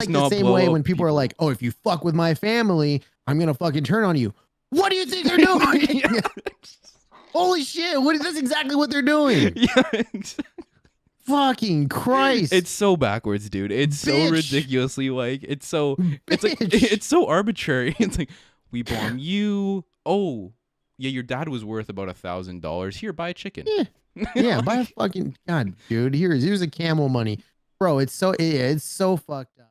like the same way when people are like, oh, if you fuck with my family, I'm gonna fucking turn on you. What do you think they're doing? Holy shit, that's exactly what they're doing. Yeah. Fucking Christ. It's so backwards, dude. It's so ridiculously like it's so arbitrary. It's like, we bomb you. Oh, yeah, your dad was worth about $1,000. Here, buy a chicken. Yeah, like, buy a fucking God, dude. Here's a camel money. Bro, it's so fucked up.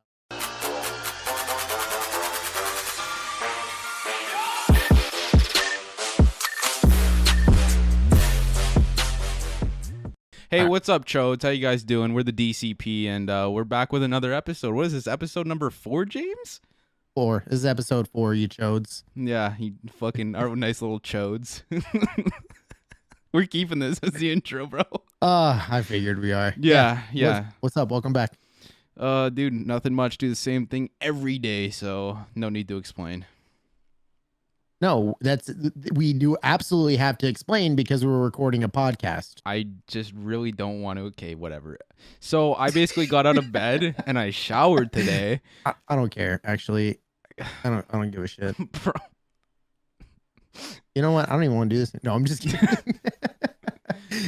Hey, what's up, Chodes? How you guys doing? We're the DCP, and we're back with another episode. What is this, episode number 4, James? 4. This is episode 4, you Chodes. Yeah, you fucking our nice little Chodes. We're keeping this as the intro, bro. I figured we are. Yeah. What's up? Welcome back. Dude, nothing much. Do the same thing every day, so no need to explain. No, we do absolutely have to explain because we're recording a podcast. I just really don't want to. Okay, whatever. So I basically got out of bed and I showered today. I don't care, actually. I don't give a shit. Bro. You know what? I don't even want to do this. No, I'm just kidding.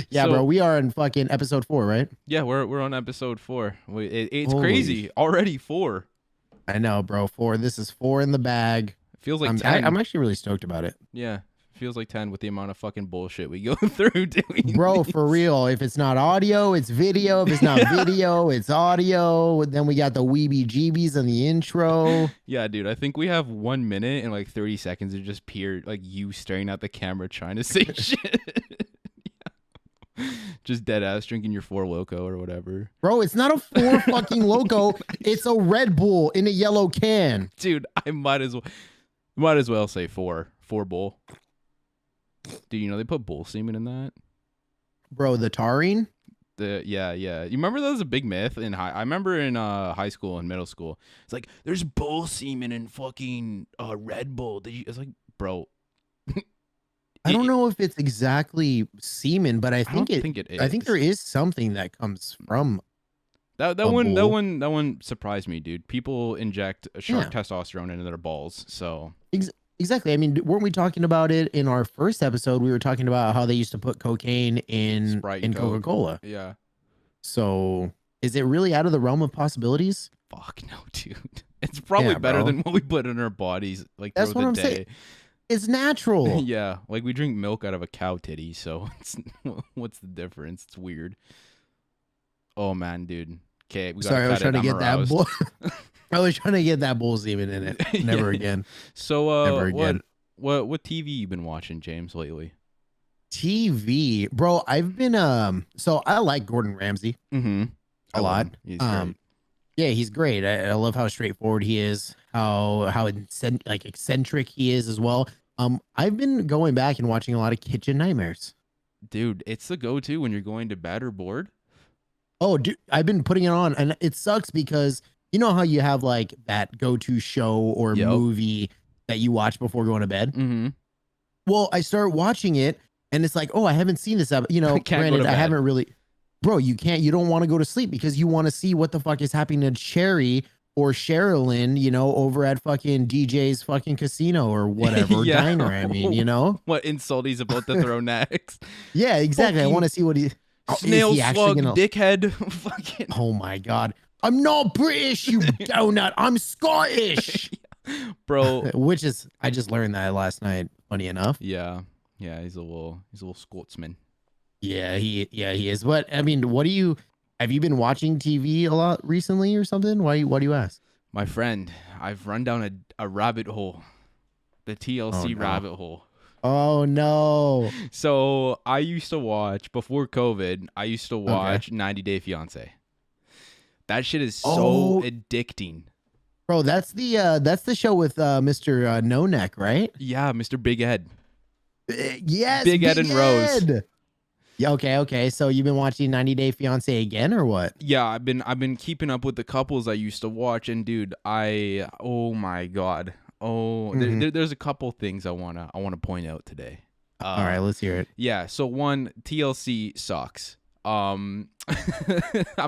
Yeah, so, bro, we are in fucking episode 4, right? Yeah, we're on episode 4. It's crazy. Already 4. I know, bro. 4. This is 4 in the bag. Feels like 10. I'm actually really stoked about it. Yeah, feels like 10 with the amount of fucking bullshit we go through doing. Bro, for real. If it's not audio, it's video. If it's not video, it's audio. Then we got the weeby jeebies on the intro. Yeah, dude. I think we have 1 minute and like 30 seconds of just pure like you staring at the camera trying to say shit. Yeah. Just dead ass drinking your 4 Loco or whatever. Bro, it's not a 4 fucking Loco. It's a Red Bull in a yellow can. Dude, I might as well say 4 bull. Dude, you know they put bull semen in that? Bro, the taurine? Yeah. You remember that was a big myth in I remember in high school and middle school. It's like there's bull semen in fucking Red Bull. It's like, bro. I don't know if it's exactly semen, but I think it is. I think there is something that comes from that one surprised me, dude. People inject shark testosterone into their balls, so exactly. I mean, weren't we talking about it in our first episode? We were talking about how they used to put cocaine in Sprite in Coca-Cola. Yeah. So is it really out of the realm of possibilities? Fuck no, dude. It's probably better than what we put in our bodies. Like that's what I'm saying. It's natural. Yeah, like we drink milk out of a cow titty, so what's the difference? It's weird. Oh man, dude. Okay, we sorry, I was trying to get that bull. I was trying to get that bull semen in it. Never again. So, never again. What TV you been watching, James, lately? TV, bro. I've been so I like Gordon Ramsay a lot. He's great. Yeah, he's great. I love how straightforward he is. How eccentric he is as well. I've been going back and watching a lot of Kitchen Nightmares. Dude, it's the go-to when you're going to bed or bored. Oh, dude, I've been putting it on, and it sucks because you know how you have like that go-to show or movie that you watch before going to bed. Mm-hmm. Well, I start watching it, and it's like, oh, I haven't seen this. You know, granted, I haven't really. Bro, you can't. You don't want to go to sleep because you want to see what the fuck is happening to Cherry or Sherilyn, you know, over at fucking DJ's fucking casino or whatever diner. I mean, you know what insult he's about to throw next. Yeah, exactly. Fucking I want to see what he. Snail slug, dickhead. Fucking. Oh my god. I'm not British, you donut. I'm Scottish. Bro. Which is, I just learned that last night, funny enough. Yeah. He's a little Scotsman. Yeah, he is. But I mean, have you been watching TV a lot recently or something? Why do you ask? My friend, I've run down a rabbit hole. The TLC rabbit hole. Oh no. So I used to watch before COVID. I used to watch 90 Day Fiance. That shit is so addicting. Bro, that's the show with Mr. No Neck, right? Yeah, Mr. Big Ed. Yes, Big Ed and Rose. Yeah, okay. So you've been watching 90 Day Fiance again or what? Yeah, I've been keeping up with the couples I used to watch, and dude, oh my god. Oh, there's a couple things I wanna point out today. All right, let's hear it. Yeah, so one, TLC sucks. I'm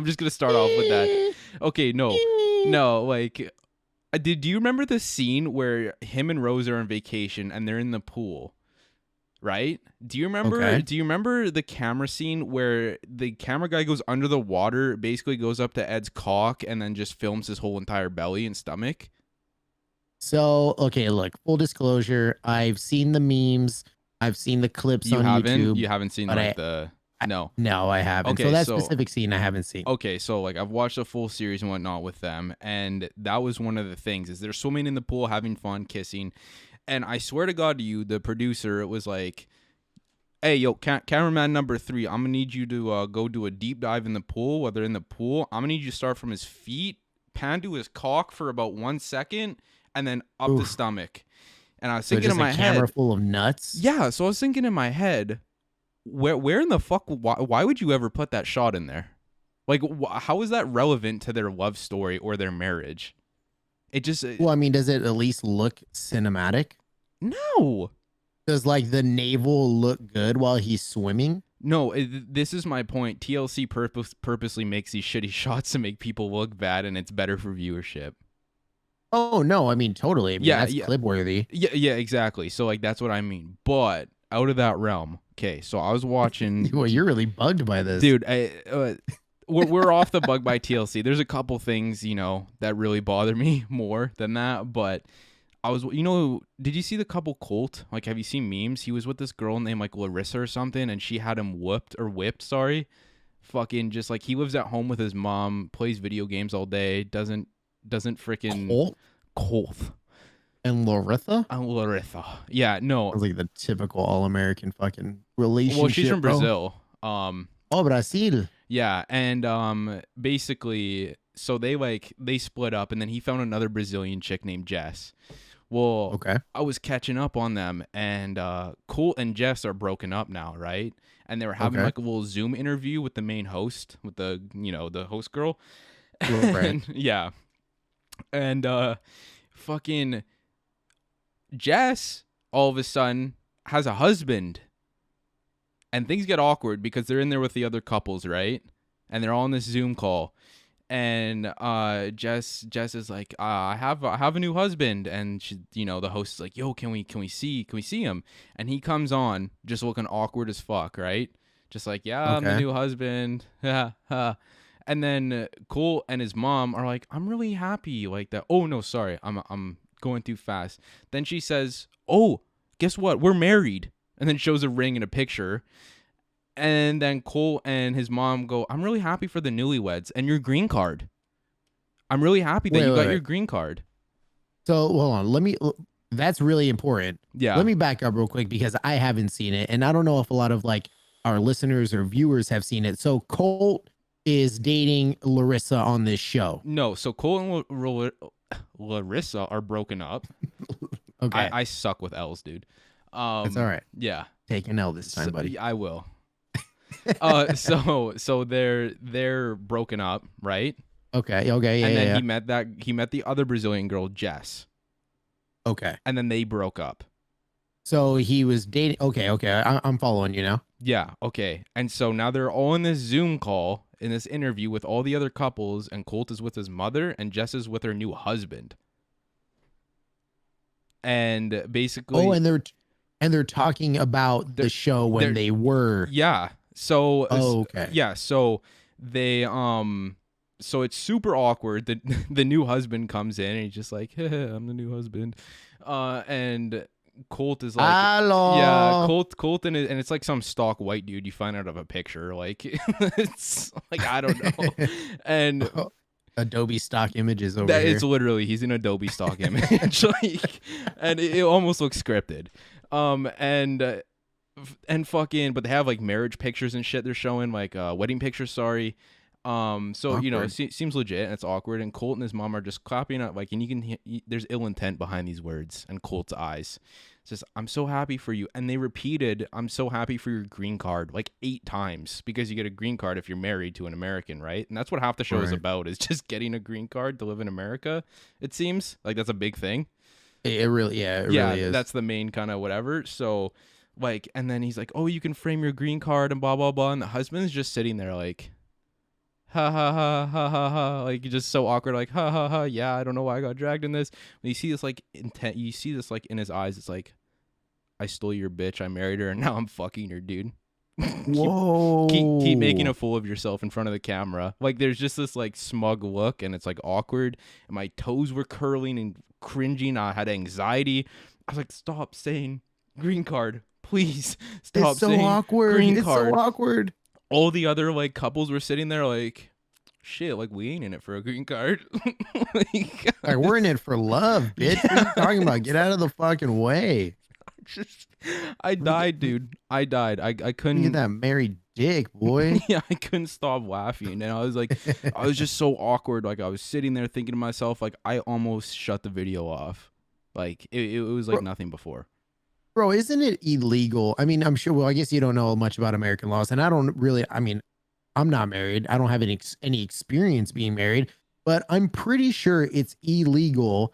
just gonna start off with that. Okay, no. No, like, do you remember the scene where him and Rose are on vacation and they're in the pool? Right? Do you remember? Okay. Do you remember the camera scene where the camera guy goes under the water, basically goes up to Ed's cock, and then just films his whole entire belly and stomach? So, okay, look, full disclosure, I've seen the memes, I've seen the clips on YouTube. You haven't seen like the no. No, I haven't. Okay, so that specific scene I haven't seen. Okay, so like I've watched a full series and whatnot with them, and that was one of the things is they're swimming in the pool, having fun, kissing, and I swear to God to you, the producer, it was like, hey, yo, cameraman number 3, I'm gonna need you to go do a deep dive in the pool. While they're in the pool, I'm gonna need you to start from his feet, pan to his cock for about 1 second, and then up the stomach. And I was thinking in my head, camera full of nuts. Yeah, so I was thinking in my head, where in the fuck? Why would you ever put that shot in there? Like, how is that relevant to their love story or their marriage? It just. Well, I mean, does it at least look cinematic? No. Does like the navel look good while he's swimming? No, this is my point. TLC purposely makes these shitty shots to make people look bad, and it's better for viewership. Oh no, I mean totally. I mean, that's clip worthy. Yeah, exactly. So like that's what I mean. But out of that realm, okay. So I was watching. Well, you're really bugged by this, dude. We're off the bug by TLC. There's a couple things that really bother me more than that, but. I was, did you see the couple Colt? Like, have you seen memes? He was with this girl named like Larissa or something, and she had him whipped. Sorry, fucking just like he lives at home with his mom, plays video games all day, doesn't freaking Colt and Larissa. Yeah, no, like the typical all-American fucking relationship. Well, she's from Brazil. Brazil. Yeah, and basically, so they split up, and then he found another Brazilian chick named Jess. Well, okay. I was catching up on them, and Colt and Jess are broken up now, right? And they were having like a little Zoom interview with the main host, with the the host girl. And, yeah, and fucking Jess all of a sudden has a husband, and things get awkward because they're in there with the other couples, right? And they're all on this Zoom call. And Jess is like, I have a new husband, and she, the host is like, yo, can we see him? And he comes on just looking awkward as fuck, right? Just like, yeah, I'm the new husband. And then Cole and his mom are like, I'm really happy like that. Oh no, sorry, I'm going too fast. Then she says, oh, guess what? We're married, and then shows a ring and a picture. And then Cole and his mom go, I'm really happy for the newlyweds and your green card. I'm really happy that you got your green card. So hold on. That's really important. Yeah. Let me back up real quick because I haven't seen it. And I don't know if a lot of like our listeners or viewers have seen it. So Colt is dating Larissa on this show. No. So Cole and Larissa are broken up. Okay. I suck with L's, dude. That's all right. Yeah. Take an L this time, buddy. I will. So they're broken up, right? Okay. Yeah. And then he met the other Brazilian girl, Jess. Okay. And then they broke up. So he was dating. Okay. I'm following you now. Yeah. Okay. And so now they're all in this Zoom call in this interview with all the other couples, and Colt is with his mother, and Jess is with her new husband. And basically, and they're talking about the show when they were. Yeah. So okay. Yeah, so they so it's super awkward. The new husband comes in and he's just like, hey, I'm the new husband. And Colt is like, hello. Yeah, Colt and it's like some stock white dude you find out of a picture. Like it's like I don't know. And Adobe stock images over here. It's literally he's an Adobe stock image. Like, and it almost looks scripted. And fucking, but they have like marriage pictures and shit they're showing, like wedding pictures, sorry. So awkward. It seems legit and it's awkward, and Colt and his mom are just clapping up, like, and you can there's ill intent behind these words and Colt's eyes. It says, I'm so happy for you. And they repeated, I'm so happy for your green card like 8 times, because you get a green card if you're married to an American, right? And that's what half the show is about, is just getting a green card to live in America. It seems like that's a big thing. It really is. That's the main kind of whatever. So like, and then he's like, oh, you can frame your green card and blah, blah, blah. And the husband's just sitting there like, ha ha ha ha ha ha, like just so awkward, like ha ha ha, yeah, I don't know why I got dragged in this. When you see this like intent, you see this like in his eyes, it's like, I stole your bitch, I married her, and now I'm fucking her, dude. Whoa. keep making a fool of yourself in front of the camera. Like there's just this like smug look, and it's like awkward, and my toes were curling and cringing. I had anxiety. I was like, stop saying green card, please. Stop it's so saying awkward. green it's card. so awkward. All the other like couples were sitting there like, shit, like we ain't in it for a green card. Like we're in it for love, bitch. Yeah. What are you talking about? Get out of the fucking way. I died, dude. I died. I couldn't get that married dick, boy. Yeah, I couldn't stop laughing, and I was like, I was just so awkward. Like I was sitting there thinking to myself, like I almost shut the video off. Like it was like nothing before. Bro, isn't it illegal? I mean, I'm sure. Well, I guess you don't know much about American laws, and I don't really. I mean, I'm not married. I don't have any experience being married, but I'm pretty sure it's illegal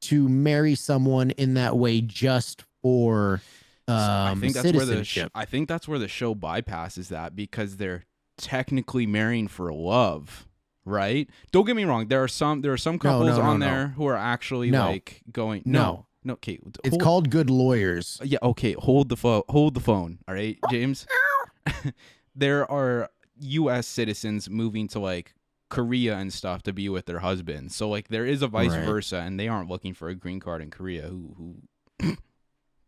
to marry someone in that way just for I think that's citizenship. I think that's where the show bypasses that, because they're technically marrying for love, right? Don't get me wrong. There are some couples on there who are actually like going no. Okay, it's called good lawyers. Yeah, okay. Hold the phone. All right, James. There are U.S. citizens moving to like Korea and stuff to be with their husbands. So like there is a vice versa, and they aren't looking for a green card in Korea. Who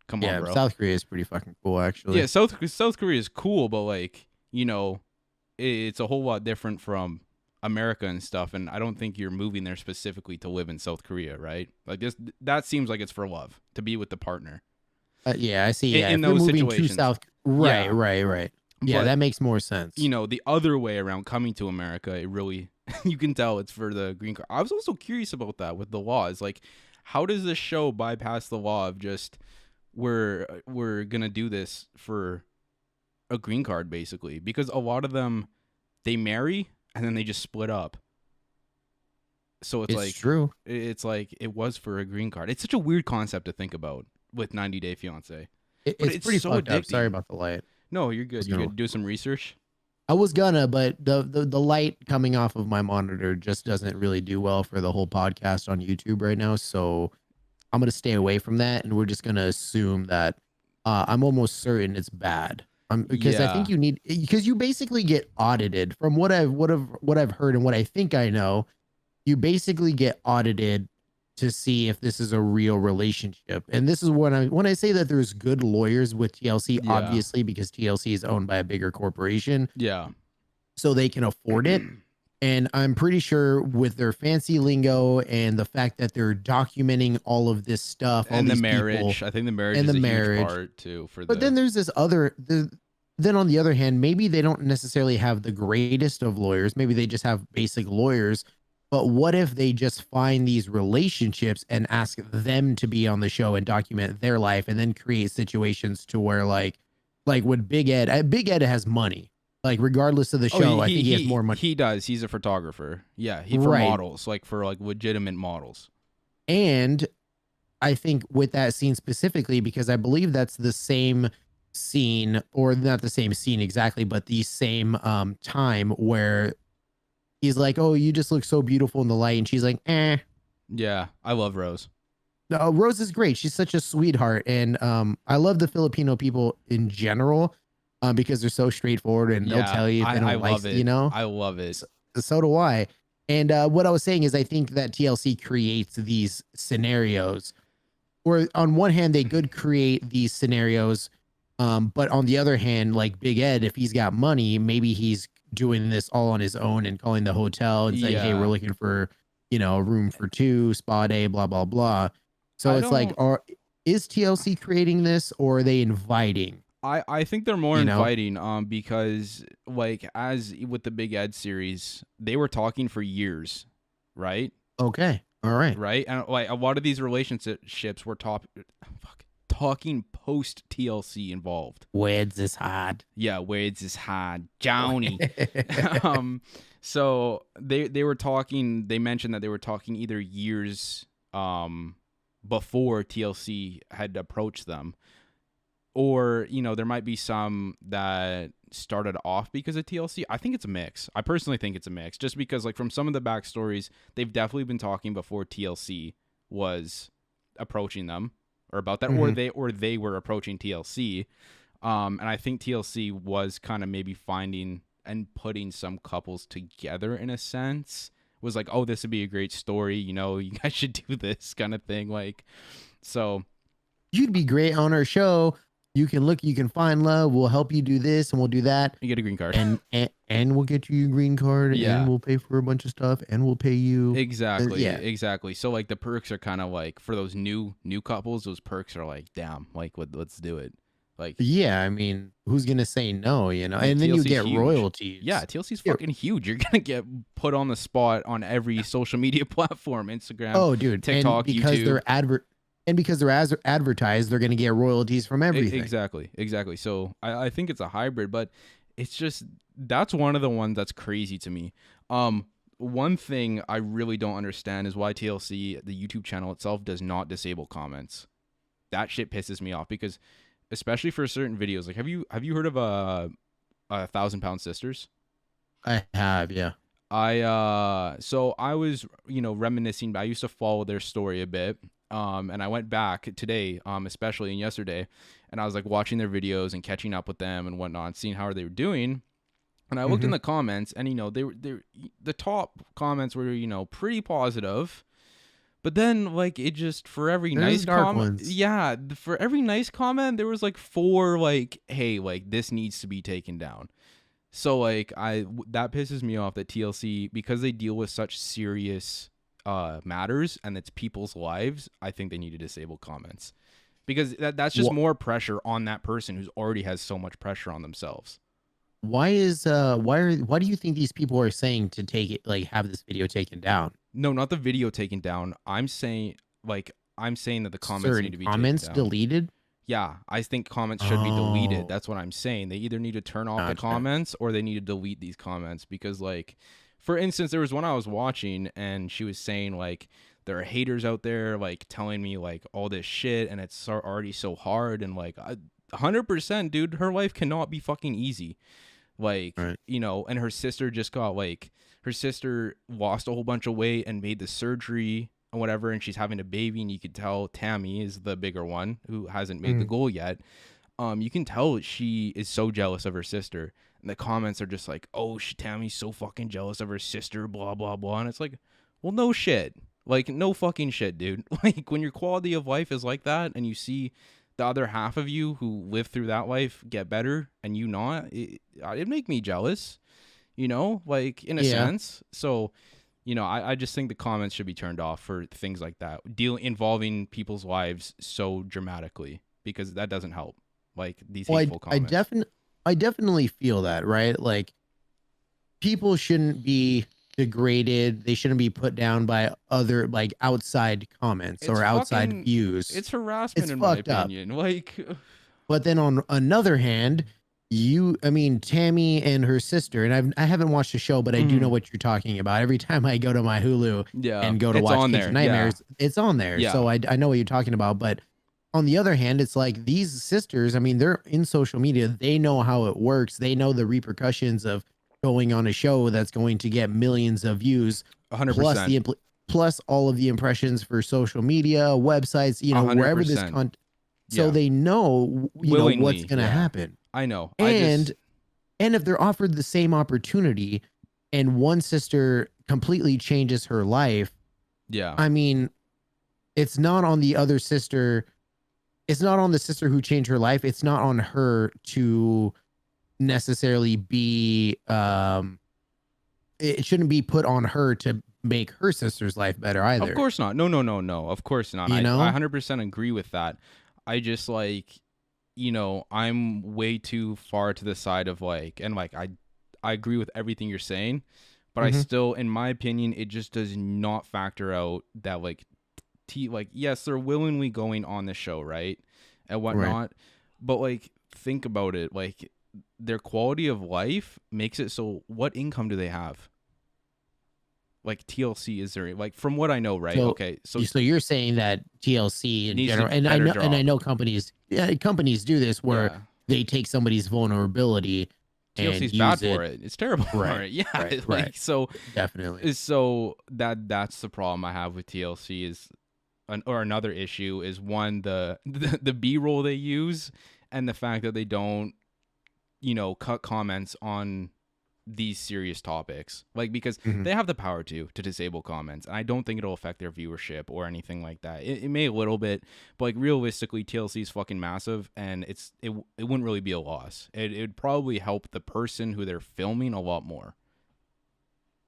come on, bro. South Korea is pretty fucking cool, actually. Yeah, South Korea is cool, but like, you know, it's a whole lot different from America and stuff, and I don't think you're moving there specifically to live in South Korea, right? Like that seems like it's for love, to be with the partner. Yeah, I see. Yeah, in those situations. To South, right. Yeah, that makes more sense. You know, the other way around, coming to America, it really you can tell it's for the green card. I was also curious about that with the laws. Like, how does this show bypass the law of just we're gonna do this for a green card, basically? Because a lot of them, they marry and then they just split up. So it's like true. It's like it was for a green card. It's such a weird concept to think about with 90 Day Fiance. It's pretty so fucked up. Sorry about the light. No, you're good. You're gonna do some research. I was gonna, but the light coming off of my monitor just doesn't really do well for the whole podcast on YouTube right now. So I'm gonna stay away from that, and we're just gonna assume that I'm almost certain it's bad. Because I think you need, because you basically get audited from what I've heard and what I think I know. You basically get audited to see if this is a real relationship. And this is when I say that there's good lawyers with TLC, obviously, because TLC is owned by a bigger corporation. Yeah. So they can afford it. And I'm pretty sure with their fancy lingo and the fact that they're documenting all of this stuff, and the marriage, I think the marriage is a huge part too. But then there's this other, then on the other hand, maybe they don't necessarily have the greatest of lawyers. Maybe they just have basic lawyers. But what if they just find these relationships and ask them to be on the show and document their life, and then create situations to where like with Big Ed has money. Like regardless of the show, I think he has more money. He does. He's a photographer. Yeah, for models, like for like legitimate models. And I think with that scene specifically, because I believe that's the same scene, or not the same scene exactly, but the same time where he's like, "Oh, you just look so beautiful in the light," and she's like, "Eh." Yeah, I love Rose. No, Rose is great. She's such a sweetheart, and I love the Filipino people in general. Because they're so straightforward, and they'll tell you if they don't like it. You know, I love it. So do I. And what I was saying is, I think that TLC creates these scenarios, where on one hand they could create these scenarios, but on the other hand, like Big Ed, if he's got money, maybe he's doing this all on his own and calling the hotel and saying, "Hey, we're looking for, a room for two, spa day, blah blah blah." So it's like, is TLC creating this, or are they inviting? I think they're more inviting, because like as with the Big Ed series, they were talking for years, right? Okay, all right, right, and like a lot of these relationships were talking post TLC involved. Words is hard. Yeah, words is hard, Johnny. So they were talking. They mentioned that they were talking either years before TLC had approached them. Or, there might be some that started off because of TLC. I think it's a mix. I personally think it's a mix, just because like from some of the backstories, they've definitely been talking before TLC was approaching them or about that, or they were approaching TLC. And I think TLC was kind of maybe finding and putting some couples together in a sense. Was like, oh, this would be a great story, you know, you guys should do this kind of thing. Like, so you'd be great on our show. You can find love. We'll help you do this and we'll do that. You get a green card. And we'll get you a green card, and we'll pay for a bunch of stuff, and we'll pay you. Exactly. Exactly. So like the perks are kind of like for those new couples, those perks are like, damn, like let's do it. Like, yeah, I mean, who's gonna say no, you know? And then you get huge. Royalties. Yeah, TLC's fucking huge. You're gonna get put on the spot on every social media platform, Instagram, oh dude, TikTok, and because YouTube. because they're advertised, they're gonna get royalties from everything. Exactly. So I think it's a hybrid, but it's just, that's one of the ones that's crazy to me. One thing I really don't understand is why TLC, the YouTube channel itself, does not disable comments. That shit pisses me off, because especially for certain videos, like have you heard of a 1,000-Pound Sisters? I have, yeah. So I was, reminiscing, but I used to follow their story a bit. And I went back today, especially and yesterday, and I was like watching their videos and catching up with them and whatnot, seeing how they were doing. And I looked in the comments, and they were the top comments were pretty positive. But then, like, it just, for every nice comment, for every nice comment, there was like 4 like, hey, like this needs to be taken down. So like that pisses me off that TLC, because they deal with such serious matters and it's people's lives, I think they need to disable comments, because that's just more pressure on that person who's already has so much pressure on themselves. Why do you think these people are saying to take it, like have this video taken down? No, not the video taken down. I'm saying that the comments need to be comments deleted. Yeah, I think comments should be deleted. That's what I'm saying. They either need to turn off the comments or they need to delete these comments, because like, for instance, there was one I was watching and she was saying like, there are haters out there like telling me like all this shit and it's already so hard, and like 100%, dude, her life cannot be fucking easy. Like, and her sister just got like, her sister lost a whole bunch of weight and made the surgery and whatever, and she's having a baby, and you could tell Tammy is the bigger one who hasn't made the goal yet. You can tell she is so jealous of her sister, and the comments are just like, oh, Tammy's so fucking jealous of her sister, blah blah blah. And it's like, well, no shit, like no fucking shit, dude. Like, when your quality of life is like that and you see the other half of you who live through that life get better and you not, it'd make me jealous, like in a sense. So I just think the comments should be turned off for things like that, involving people's lives so dramatically, because that doesn't help. Like these hateful comments. I definitely feel that, right? Like, people shouldn't be degraded. They shouldn't be put down by other like outside comments or outside views. It's harassment, in my opinion. Like, but then on another hand, Tammy and her sister, and I haven't watched the show, but I do know what you're talking about. Every time I go to my Hulu and go to watch Kitchen Nightmares, it's on there. Yeah. So I know what you're talking about. But on the other hand, it's like these sisters, they're in social media. They know how it works. They know the repercussions of going on a show that's going to get millions of views, 100%. Plus all of the impressions for social media, websites, 100%. Wherever this content. So they know, what's going to happen. I know. And if they're offered the same opportunity and one sister completely changes her life, it's not on the other sister. It's not on the sister who changed her life. It's not on her to necessarily be, it shouldn't be put on her to make her sister's life better either. Of course not. No. Of course not. I 100% agree with that. I just like, I'm way too far to the side of like, and like, I agree with everything you're saying, but I still, in my opinion, it just does not factor out that like, yes, they're willingly going on the show, right? And whatnot. Right. But like, think about it. Like, their quality of life makes it so, what income do they have? Like, TLC is there, like, from what I know, right? So you're saying that TLC in general, and I know companies do this where they take somebody's vulnerability TLC's bad for it. It's terrible for it. Yeah, right. So definitely. So that's the problem I have with TLC is, or another issue is one the B-roll they use and the fact that they don't, cut comments on these serious topics, like, because they have the power to disable comments, and I don't think it'll affect their viewership or anything like that. It may a little bit, but like realistically, TLC is fucking massive, and it wouldn't really be a loss. It'd probably help the person who they're filming a lot more,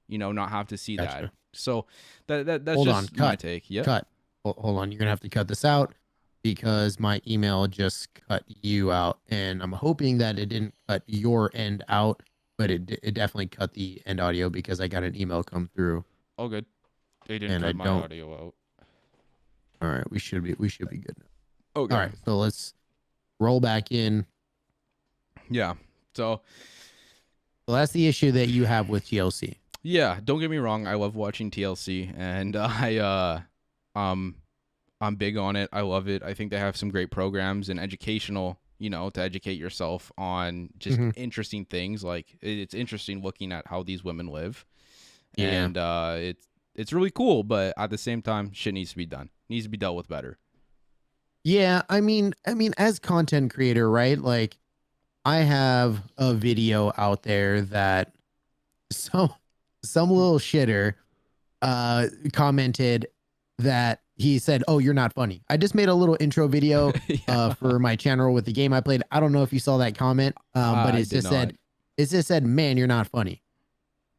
not have to see that. So that's Hold just on, my take. Yeah, cut. Hold on, you're gonna have to cut this out because my email just cut you out, and I'm hoping that it didn't cut your end out. But it definitely cut the end audio because I got an email come through. Oh, good. They didn't cut my audio out. All right, we should be good now. Okay. All right, so let's roll back in. Yeah. So that's the issue that you have with TLC. Yeah, don't get me wrong. I love watching TLC, and I'm big on it. I love it. I think they have some great programs and educational, to educate yourself on just interesting things. Like, it's interesting looking at how these women live. Yeah. And it's really cool, but at the same time, shit needs to be done. Needs to be dealt with better. Yeah, I mean, as content creator, right? Like, I have a video out there that some little shitter commented that he said, "Oh, you're not funny." I just made a little intro video for my channel with the game I played. I don't know if you saw that comment, but it just said, "Man, you're not funny."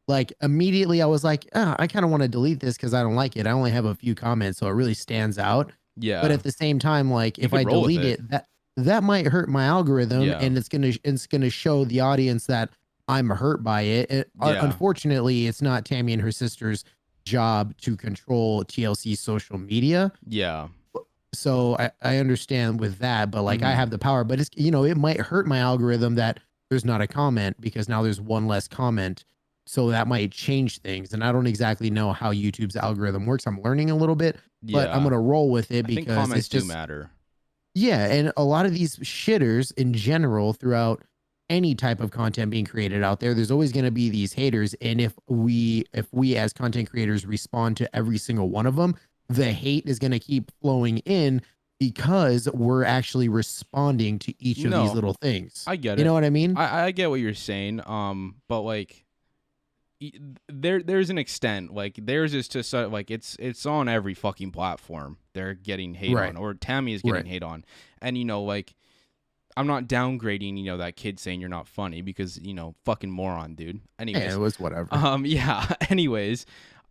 Like, immediately I was like, I kind of want to delete this because I don't like it. I only have a few comments, so it really stands out. Yeah. But at the same time, like, if I delete it, that might hurt my algorithm, and it's gonna show the audience that I'm hurt by it. Unfortunately, it's not Tammy and her sister's job to control TLC's social media. Yeah. So I understand with that, but like, I have the power, but it's, it might hurt my algorithm that there's not a comment because now there's one less comment. So that might change things. And I don't exactly know how YouTube's algorithm works. I'm learning a little bit, but I'm going to roll with it because comments it's just do matter. Yeah. And a lot of these shitters in general throughout any type of content being created out there, there's always going to be these haters. And if we as content creators respond to every single one of them, the hate is going to keep flowing in because we're actually responding to each of these little things. I get it. You know what I mean? I get what you're saying. But like, there's an extent, like, theirs is just like, it's on every fucking platform they're getting hate on, or Tammy is getting hate on. And like, I'm not downgrading, that kid saying you're not funny because, fucking moron, dude. Anyways. Yeah, it was whatever. Yeah. Anyways.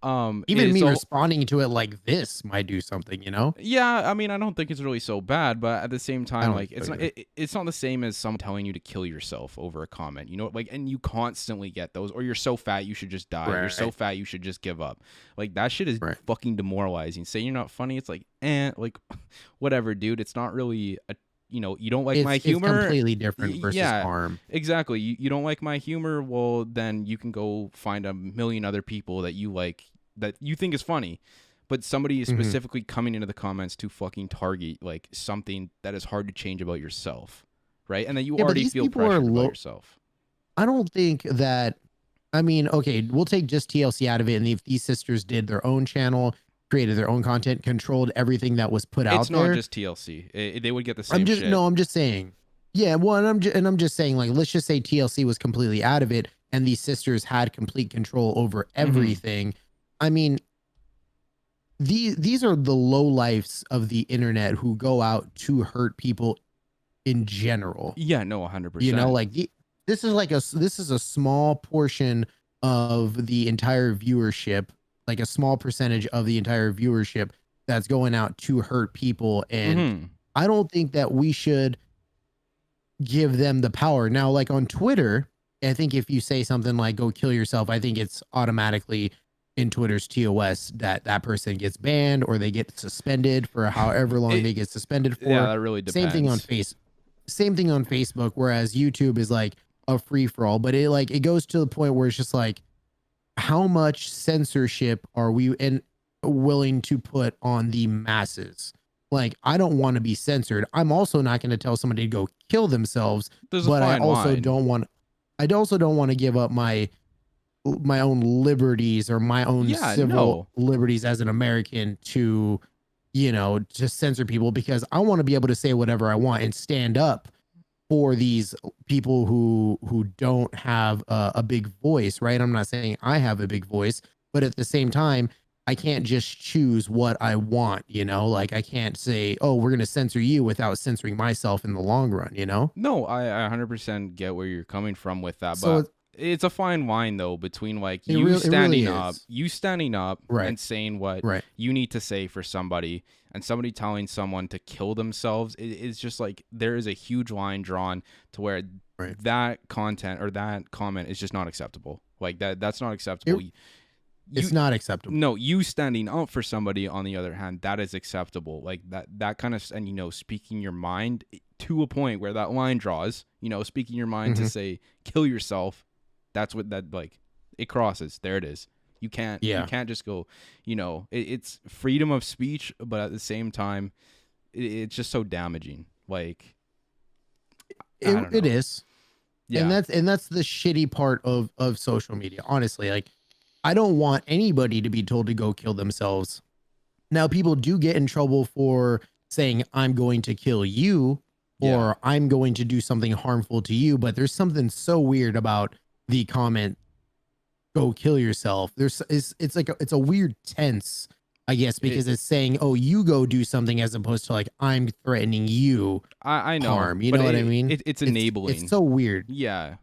Even me responding to it like this might do something, Yeah, I mean, I don't think it's really so bad, but at the same time, like, it's not the same as someone telling you to kill yourself over a comment, like, and you constantly get those, or you're so fat you should just die, you're so fat you should just give up. Like, that shit is fucking demoralizing. Saying you're not funny, it's like, like, whatever, dude. It's not really a, you don't like my humor. It's completely different versus harm. Exactly. You don't like my humor, well, then you can go find a million other people that you like, that you think is funny. But somebody is specifically coming into the comments to fucking target, like, something that is hard to change about yourself, right? And then you already feel pressured about yourself. I don't think that, I mean, okay, we'll take just TLC out of it, and if these sisters did their own channel, created their own content, controlled everything that was put out there. It's not just TLC. They would get the same shit. No, I'm just saying. Yeah, well, and I'm just saying, like, let's just say TLC was completely out of it, and these sisters had complete control over everything. I mean, these are the lowlifes of the internet who go out to hurt people in general. Yeah, no, 100%. Like, this is a small portion of the entire viewership, like a small percentage of the entire viewership that's going out to hurt people. And I don't think that we should give them the power. Now, like, on Twitter, I think if you say something like "go kill yourself," I think it's automatically in Twitter's TOS that person gets banned or they get suspended for however long they get suspended for. Yeah, that really depends. Same thing on Facebook, whereas YouTube is like a free for all, but it goes to the point where it's just like, how much censorship are we willing to put on the masses? Like, I don't want to be censored. I'm also not going to tell somebody to go kill themselves, but I also don't want. I also don't want to give up my own liberties or my own civil liberties as an American to, you know, just censor people, because I want to be able to say whatever I want and stand up for these people who don't have a big voice, right? I'm not saying I have a big voice, but at the same time, I can't just choose what I want, you know? Like I can't say, "Oh, we're going to censor you," without censoring myself in the long run, you know? No, I 100% get where you're coming from with that, So but it's a fine line though between like it you really standing up right, and saying what right. you need to say for somebody, and somebody telling someone to kill themselves. It's just like there is a huge line drawn to where Right. that content or that comment is just not acceptable. Like that's not acceptable. It's not acceptable. No, you standing up for somebody, on the other hand, that is acceptable. Like that kind of, and you know, speaking your mind to a point where that line draws, you know, speaking your mind to say kill yourself. That's what that, like, it crosses. There it is. You can't just go, you know, it's freedom of speech, but at the same time, it's just so damaging. Like, it is. Yeah. And that's the shitty part of social media. Honestly, like I don't want anybody to be told to go kill themselves. Now, people do get in trouble for saying, "I'm going to kill you," or "I'm going to do something harmful to you." But there's something so weird about the comment, "Go kill yourself." It's like it's a weird tense, I guess, because it's saying, "Oh, you go do something," as opposed to like, "I'm threatening you." I know harm. You know what I mean? It's enabling. It's so weird. Yeah.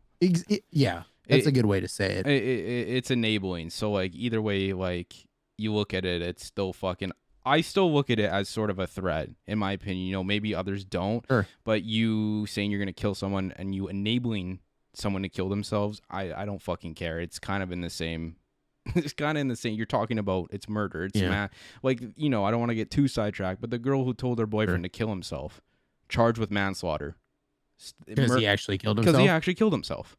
Yeah. That's a good way to say it. It's enabling. So like either way, like you look at it, it's still fucking. I still look at it as sort of a threat, in my opinion. You know, maybe others don't. Sure. But you saying you're gonna kill someone and you enabling someone to kill themselves, I don't fucking care. It's kind of in the same. It's kind of in the same. You're talking about it's murder. It's like, you know, I don't want to get too sidetracked, but the girl who told her boyfriend to kill himself, charged with manslaughter, because he actually killed himself. Because he actually killed himself.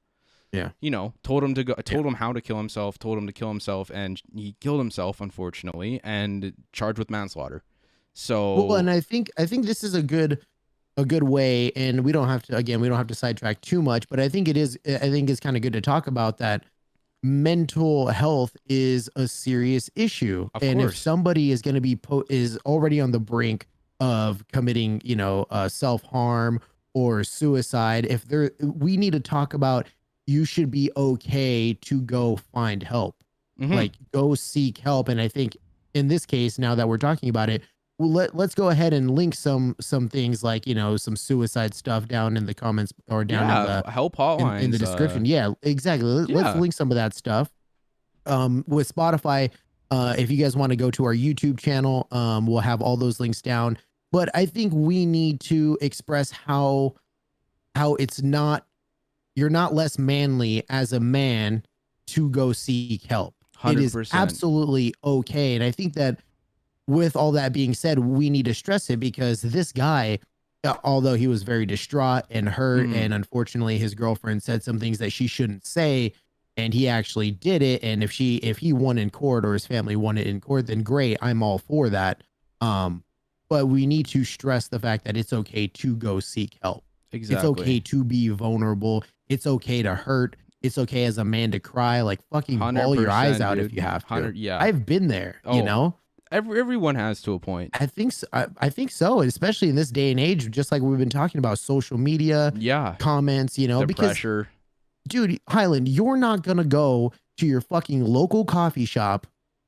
Yeah. You know, told him to go, told him how to kill himself, told him to kill himself, and he killed himself, unfortunately, and charged with manslaughter. So well, and I think this is a good way, and we don't have to sidetrack too much, but I think it's kind of good to talk about that. Mental health is a serious issue, and if somebody is going to be is already on the brink of committing, you know, self-harm or suicide, we need to talk about, you should be okay to go find help, like go seek help. And I think in this case, now that we're talking about it, let's go ahead and link some things, like, you know, some suicide stuff down in the comments or down in the help hotlines in the description. Yeah, exactly. Let's link some of that stuff. With Spotify, if you guys want to go to our YouTube channel, we'll have all those links down. But I think we need to express how it's not, you're not less manly as a man to go seek help. 100%. It is absolutely okay. And I think that with all that being said, we need to stress it, because this guy, although he was very distraught and hurt, and unfortunately his girlfriend said some things that she shouldn't say, and he actually did it. And if he won in court, or his family won it in court, then great. I'm all for that. But we need to stress the fact that it's okay to go seek help. Exactly. It's okay to be vulnerable. It's okay to hurt. It's okay as a man to cry. Like, fucking bawl your eyes out, dude, if you have to. Yeah, I've been there. You know, everyone has to a point. I think so. I think so, especially in this day and age, just like we've been talking about, social media, comments. You know, the because pressure. Dude, Hyland, you're not gonna go to your fucking local coffee shop,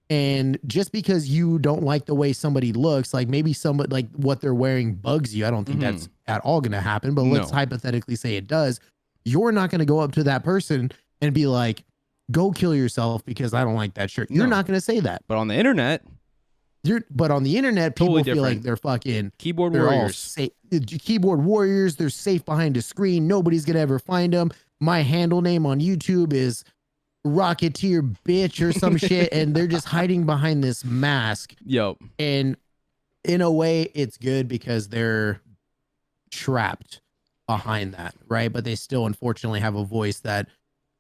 and just because you don't like the way somebody looks, like maybe somebody, like what they're wearing bugs you. I don't think that's at all gonna happen, but let's hypothetically say it does. You're not gonna go up to that person and be like, "Go kill yourself because I don't like that shirt." You're not gonna say that. But on the internet, people feel like they're fucking keyboard warriors. Keyboard warriors. They're safe behind a screen. Nobody's gonna ever find them. My handle name on YouTube is Rocketeer bitch or some shit, and they're just hiding behind this mask. Yep. And in a way, it's good because they're trapped behind that, right? But they still unfortunately have a voice that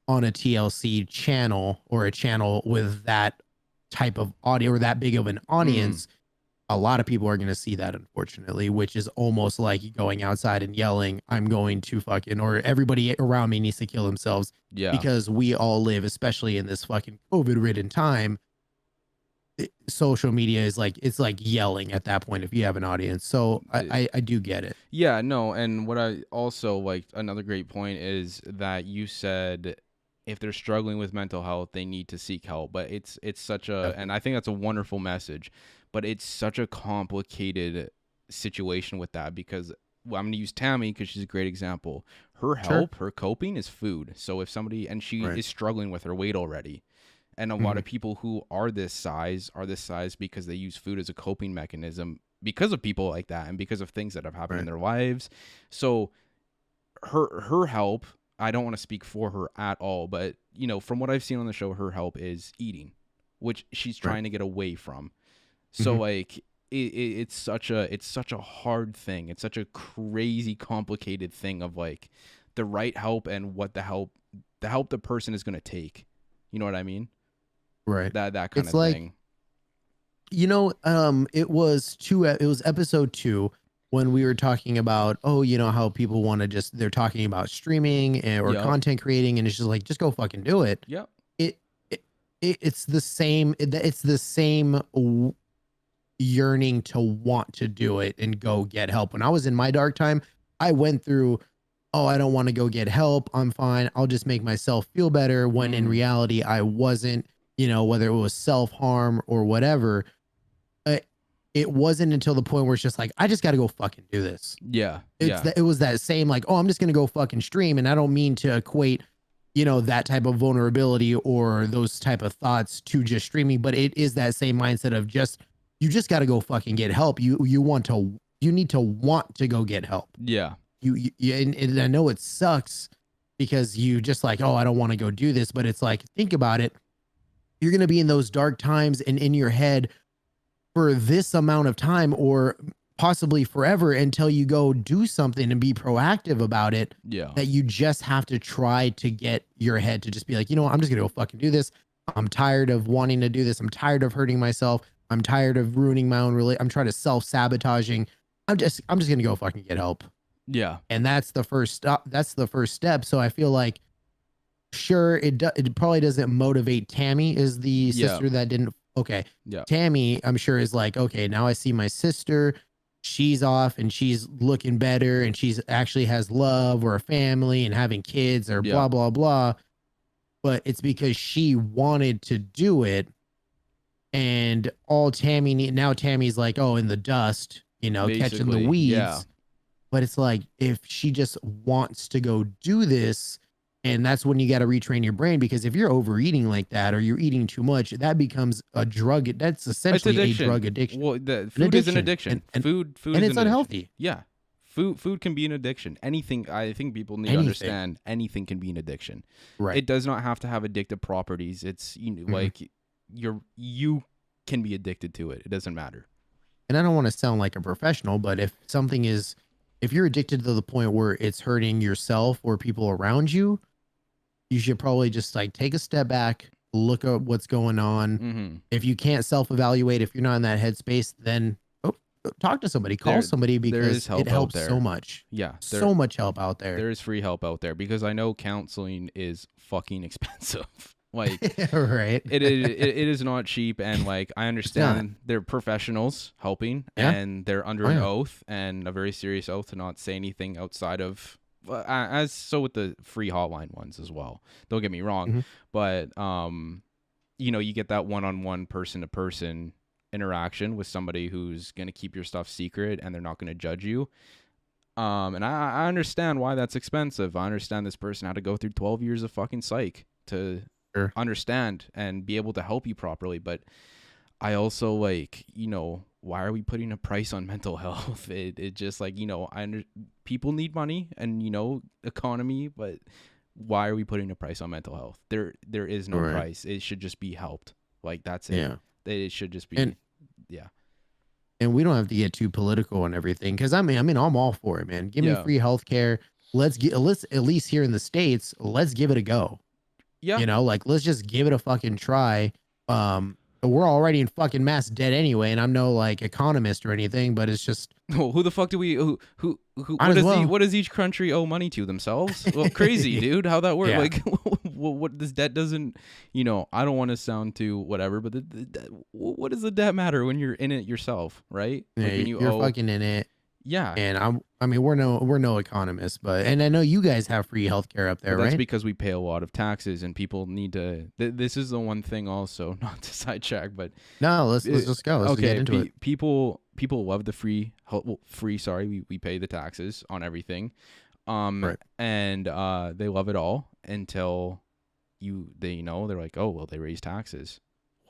on a TLC channel, or a channel with that type of audio or that big of an audience, a lot of people are going to see that, unfortunately, which is almost like going outside and yelling, I'm going to fucking, or everybody around me needs to kill themselves, Yeah. because we all live, especially in this fucking COVID ridden time. Social media is like, it's like yelling at that point if you have an audience. So I do get it. Yeah, no. And what I also like, another great point is that you said if they're struggling with mental health, they need to seek help. But it's such a, and I think that's a wonderful message, but it's such a complicated situation with that, because I'm going to use Tammy because she's a great example. Her help, her coping is food. So if somebody, and she is struggling with her weight already, and a lot of people who are this size because they use food as a coping mechanism because of people like that and because of things that have happened in their lives. So her help, I don't want to speak for her at all, but you know, from what I've seen on the show, her help is eating, which she's trying to get away from. So like it's such a hard thing. It's such a crazy complicated thing of like the right help and what the help the person is going to take. You know what I mean? Right. That kind it's of like, thing. You know, it was episode 2 when we were talking about, oh, you know, how people want to they're talking about streaming or content creating, and it's just like, just go fucking do it. Yep. It's the same. It's the same yearning to want to do it and go get help. When I was in my dark time, I went through, oh, I don't want to go get help. I'm fine. I'll just make myself feel better. When in reality, I wasn't, you know, whether it was self-harm or whatever. It wasn't until the point where it's just like, I just got to go fucking do this. Yeah. It was that same, like, oh, I'm just going to go fucking stream. And I don't mean to equate, you know, that type of vulnerability or those type of thoughts to just streaming, but it is that same mindset of you just got to go fucking get help. You need to want to go get help. Yeah. And I know it sucks because you just like, oh, I don't want to go do this. But it's like, think about it. You're going to be in those dark times and in your head for this amount of time, or possibly forever, until you go do something and be proactive about it. Yeah. That you just have to try to get your head to just be like, you know what, I'm just going to go fucking do this. I'm tired of wanting to do this. I'm tired of hurting myself. I'm tired of ruining my own I'm trying to self-sabotaging. I'm just going to go fucking get help. Yeah. And that's the first stop. That's the first step. So I feel like, sure, it probably doesn't motivate Tammy, is the sister that didn't. Okay. Yeah. Tammy, I'm sure, is like, okay, now I see my sister. She's off and she's looking better and she's actually has love or a family and having kids or blah, blah, blah. But it's because she wanted to do it. And all Tammy now Tammy's like, oh, in the dust, you know, catching the weeds. Yeah. But it's like, if she just wants to go do this, and that's when you got to retrain your brain, because if you're overeating like that, or you're eating too much, that becomes a drug. That's essentially a drug addiction. Well, food is an addiction. Food and it's unhealthy. Yeah. Food can be an addiction. Anything, I think people need to understand, anything can be an addiction. Right. It does not have to have addictive properties. It's like you can be addicted to it. It doesn't matter. And I don't want to sound like a professional, but if you're addicted to the point where it's hurting yourself or people around you, you should probably just like take a step back, look at what's going on. If you can't self-evaluate, if you're not in that headspace, then talk to somebody, call somebody, because it helps so much. Yeah. So much help out there. There is free help out there, because I know counseling is fucking expensive. Like, right. It is not cheap. And like, I understand they're professionals helping and they're under an oath, and a very serious oath, to not say anything outside of, as so with the free hotline ones as well. Don't get me wrong, but you know, you get that one-on-one, person-to-person interaction with somebody who's gonna keep your stuff secret and they're not gonna judge you. And I understand why that's expensive. I understand this person had to go through 12 years of fucking psych to understand and be able to help you properly. But I also, like, you know, why are we putting a price on mental health? It just, like, you know, people need money and, you know, economy, but why are we putting a price on mental health? There is no price. It should just be helped. Like, that's it. Yeah. It should just be. And we don't have to get too political and everything, because I mean, I'm all for it, man. Give me free healthcare. Let's at least here in the States, let's give it a go. Yeah. You know, like, let's just give it a fucking try. we're already in fucking mass debt anyway, and I'm no like economist or anything, but it's just well, who the fuck do we who what does each country owe money to themselves? Well, crazy, dude. How that work? Yeah. Like, what this debt doesn't, I don't want to sound too whatever, but what does the debt matter when you're in it yourself, right? Like yeah, when you're fucking in it. Yeah. And I mean, we're no economists, but and I know you guys have free healthcare up there, but that's right? because we pay a lot of taxes, and people need to. This is the one thing, also, not to sidetrack, but no, let's just go. Let's get into it. People love the free. Sorry, we pay the taxes on everything, Right. and they love it all until they're like, oh well, they raise taxes.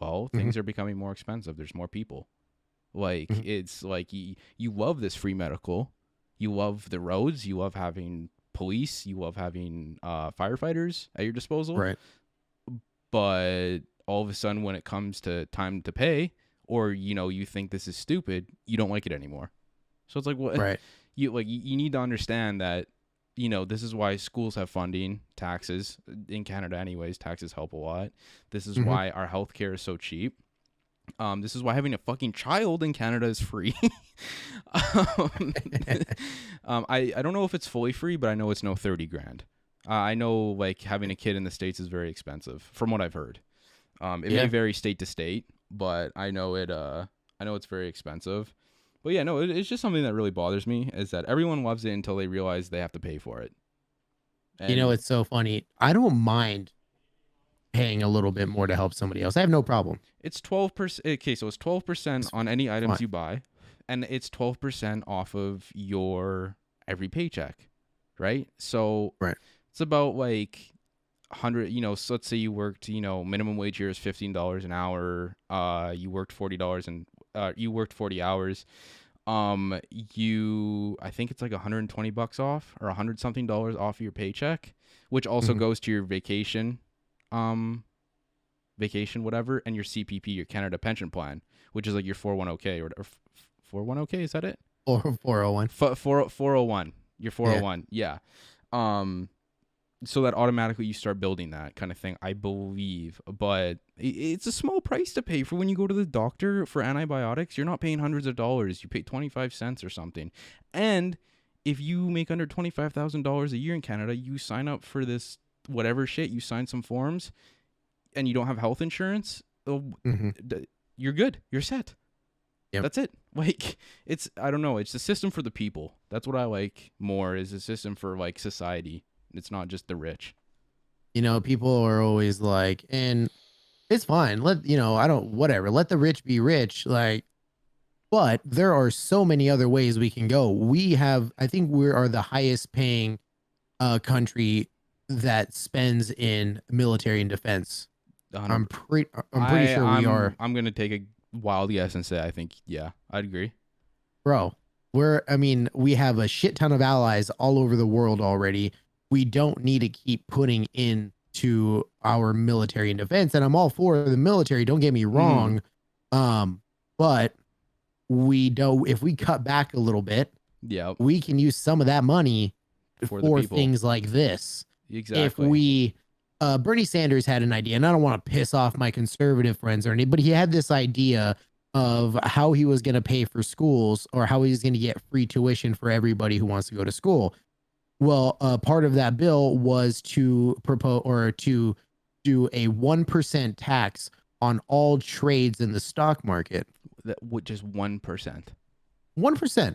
Well, things are becoming more expensive. There's more people. Like, it's like you love this free medical, you love the roads, you love having police, you love having firefighters at your disposal. Right. But all of a sudden, when it comes to time to pay, or you think this is stupid, you don't like it anymore. So it's like, what? Right. You need to understand that this is why schools have funding, taxes in Canada. Anyways, taxes help a lot. This is why our healthcare is so cheap. This is why having a fucking child in Canada is free. I don't know if it's fully free, but I know it's no 30 grand. I know like having a kid in the States is very expensive from what I've heard. It may vary state to state, but I know it's very expensive. But yeah, no, it's just something that really bothers me is that everyone loves it until they realize they have to pay for it. And it's so funny. I don't mind paying a little bit more to help somebody else. I have no problem. It's 12%. Okay, so it's 12% on any items you buy, and it's 12% off of your every paycheck, right? So it's about like 100. So let's say you worked. Minimum wage here is $15 an hour. You worked $40 and you worked 40 hours. I think it's like $120 off or $100 something off of your paycheck, which also goes to your vacation whatever, and your CPP, your Canada pension plan, which is like your 401k or 401k, is that it? Or 401. 401. Your 401. Yeah. So that automatically you start building that kind of thing, I believe. But it's a small price to pay for when you go to the doctor for antibiotics. You're not paying hundreds of dollars. You pay 25 cents or something. And if you make under $25,000 a year in Canada, you sign up for this whatever shit. You sign some forms and you don't have health insurance. You're good. You're set. Yep. That's it. Like, I don't know. It's the system for the people. That's what I like more, is a system for like society. It's not just the rich. People are always like, and it's fine. Let the rich be rich. Like, but there are so many other ways we can go. I think we are the highest paying country that spends in military and defense. I'm pretty sure we are. I'm going to take a wild guess and say, I think, yeah, I'd agree. Bro, we have a shit ton of allies all over the world already. We don't need to keep putting into our military and defense. And I'm all for the military, don't get me wrong. But if we cut back a little bit, we can use some of that money for things like this. Exactly. If we, Bernie Sanders had an idea, and I don't want to piss off my conservative friends or anything, but he had this idea of how he was going to pay for schools, or how he's going to get free tuition for everybody who wants to go to school. Well, part of that bill was to propose or to do a 1% tax on all trades in the stock market. That would just 1%. 1%.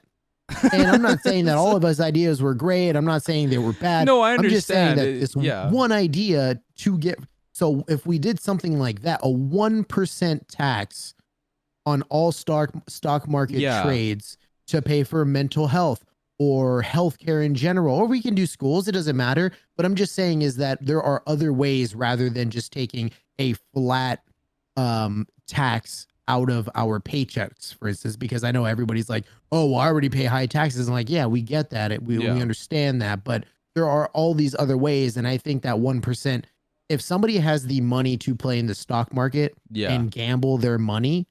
And I'm not saying that all of his ideas were great. I'm not saying they were bad. No, I understand. I'm just saying that it's one idea to get. So if we did something like that, a 1% tax on all stock market trades to pay for mental health or healthcare in general, or we can do schools, it doesn't matter. But I'm just saying is that there are other ways rather than just taking a flat tax out of our paychecks, for instance, because I know everybody's like, oh, well, I already pay high taxes. I'm like, yeah, we get that. We understand that. But there are all these other ways. And I think that 1%, if somebody has the money to play in the stock market and gamble their money,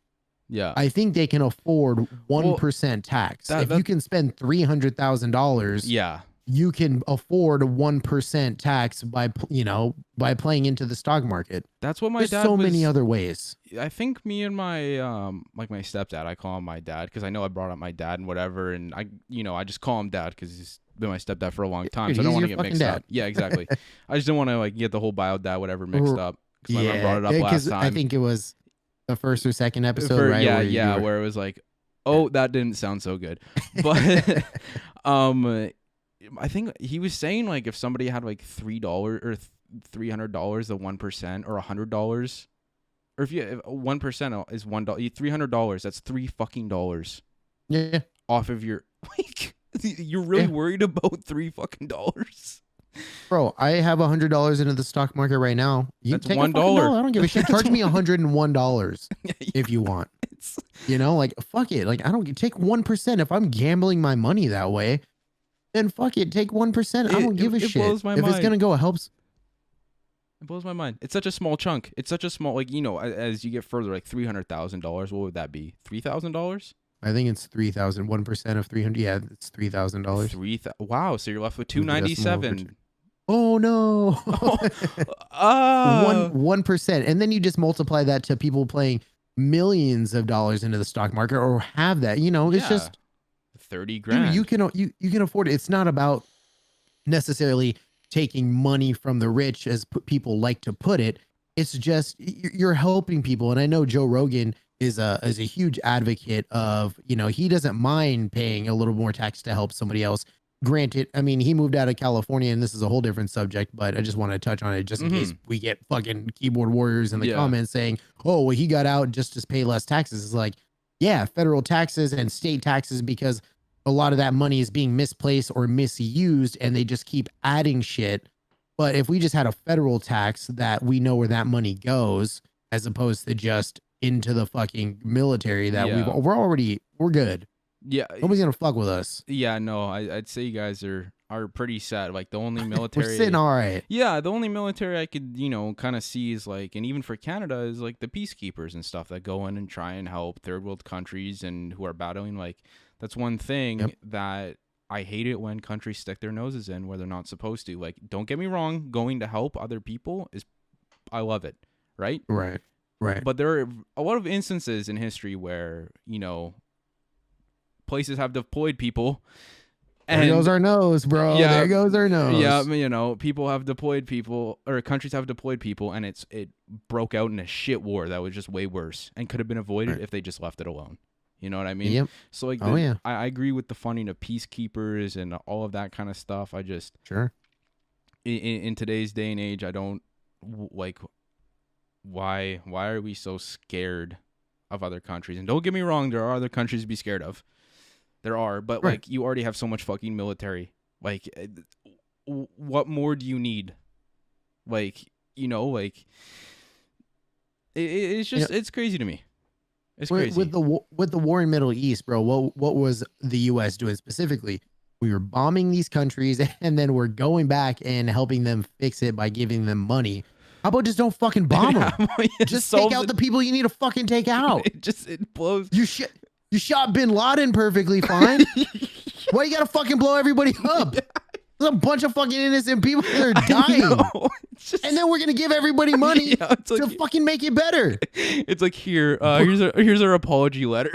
I think they can afford 1% tax. If you can spend $300,000 you can afford a 1% tax by by playing into the stock market. That's what my There's dad so was, many other ways. I think me and my like my stepdad, I call him my dad because I know I brought up my dad and whatever, and I just call him dad because he's been my stepdad for a long time, Dude, so I don't he's want to your get mixed fucking up. Yeah, exactly. I just don't want to like get the whole bio dad whatever mixed up because my mom brought it up last time. I think it was the first or second episode, right? Where it was like, oh, that didn't sound so good, but I think he was saying like if somebody had like $3 or $300, the 1% or $100, or if 1% is $1, $300, that's $3 Yeah, off of your like. You're really worried about $3 bro. I have $100 into the stock market right now. You that's take $1. I don't give a shit. Charge me $101 if you want. Like fuck it. Like I don't take 1%. If I'm gambling my money that way, then fuck it. Take 1%. I don't give a shit. Blows my if mind. it's gonna go, it helps. It blows my mind. It's such a small chunk. It's such a small, like, as you get further, like $300,000. What would that be? $3,000? I think it's 3,000. 1% of 300. Yeah, it's $3,000. Wow. So you're left with $297. Oh no. 1%, and then you just multiply that to people playing millions of dollars into the stock market or have that. It's just 30 grand. You can afford it. It's not about necessarily taking money from the rich, as people like to put it. It's just you're helping people. And I know Joe Rogan is a huge advocate of, he doesn't mind paying a little more tax to help somebody else. Granted, I mean, he moved out of California, and this is a whole different subject, but I just want to touch on it just in case we get fucking keyboard warriors in the comments saying, oh, well, he got out just to pay less taxes. It's like, yeah, federal taxes and state taxes, because a lot of that money is being misplaced or misused, and they just keep adding shit. But if we just had a federal tax that we know where that money goes, as opposed to just into the fucking military that we're good. Yeah. Nobody's going to fuck with us. Yeah, no, I'd say you guys are pretty sad. Like the only military. We're sitting all right. Yeah, the only military I could, kind of see is like, and even for Canada is like the peacekeepers and stuff that go in and try and help third world countries and who are battling. Like that's one thing that I hate it when countries stick their noses in where they're not supposed to. Like, don't get me wrong, going to help other people I love it. Right? Right. But there are a lot of instances in history where, places have deployed people. There goes our nose, bro. Yeah, there goes our nose. Yeah, people have deployed people, or countries have deployed people, and it broke out in a shit war that was just way worse and could have been avoided if they just left it alone. You know what I mean? Yep. So like, I agree with the funding of peacekeepers and all of that kind of stuff. I just in today's day and age, I don't like. Why are we so scared of other countries? And don't get me wrong, there are other countries to be scared of. There are, but like you already have so much fucking military. Like, what more do you need? Like, it's just it's crazy to me. It's crazy with the war in Middle East, bro. What was the U.S. doing specifically? We were bombing these countries, and then we're going back and helping them fix it by giving them money. How about just don't fucking bomb them? Just take out the people you need to fucking take out. It blows. You shot Bin Laden perfectly fine. Why you gotta fucking blow everybody up? There's a bunch of fucking innocent people that are dying. And then we're gonna give everybody money to fucking make it better. It's like, here's our apology letter.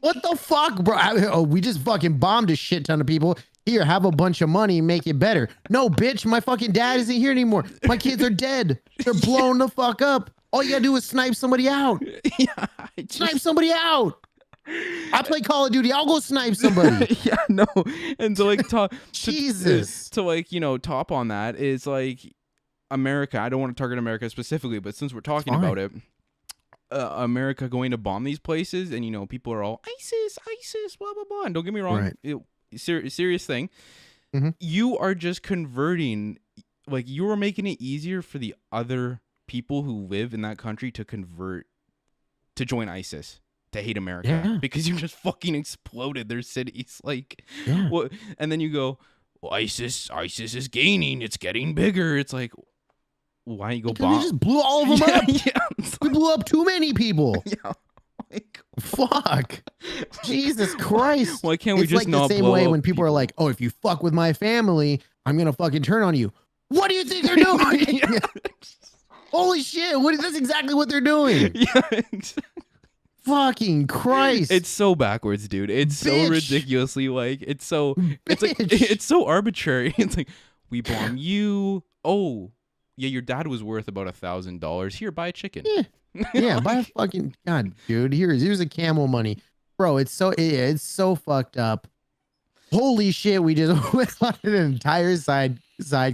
What the fuck, bro? We just fucking bombed a shit ton of people. Here, have a bunch of money, make it better. No, bitch, my fucking dad isn't here anymore. My kids are dead. They're blown the fuck up. All you gotta do is snipe somebody out. Snipe somebody out. I play Call of Duty. I'll go snipe somebody. And so like Jesus. To like, top on that is like America. I don't want to target America specifically, but since we're talking about it, America going to bomb these places, and people are all ISIS, blah blah blah. And don't get me wrong, serious thing. You are just converting, like you are making it easier for the other people who live in that country to convert to join ISIS, to hate America, because you just fucking exploded their cities. Like, what? And then you go, well, ISIS is gaining. It's getting bigger. It's like, why you go bomb? We just blew all of them up. We blew up too many people. Like, fuck. Jesus Christ. Why can't we it's just like not the same blow way up when people are like, oh, if you fuck with my family, I'm going to fucking turn on you. What do you think they're doing? Holy shit. That's exactly what they're doing. Yeah, exactly. Fucking Christ. It's so backwards, dude. It's so ridiculously like it's so it's so arbitrary. It's like, we bomb you. Oh, yeah, your dad was worth about $1,000. Here, buy a chicken. Yeah, buy a fucking God, dude. Here's a camel money. Bro, it's so fucked up. Holy shit, we just went on an entire side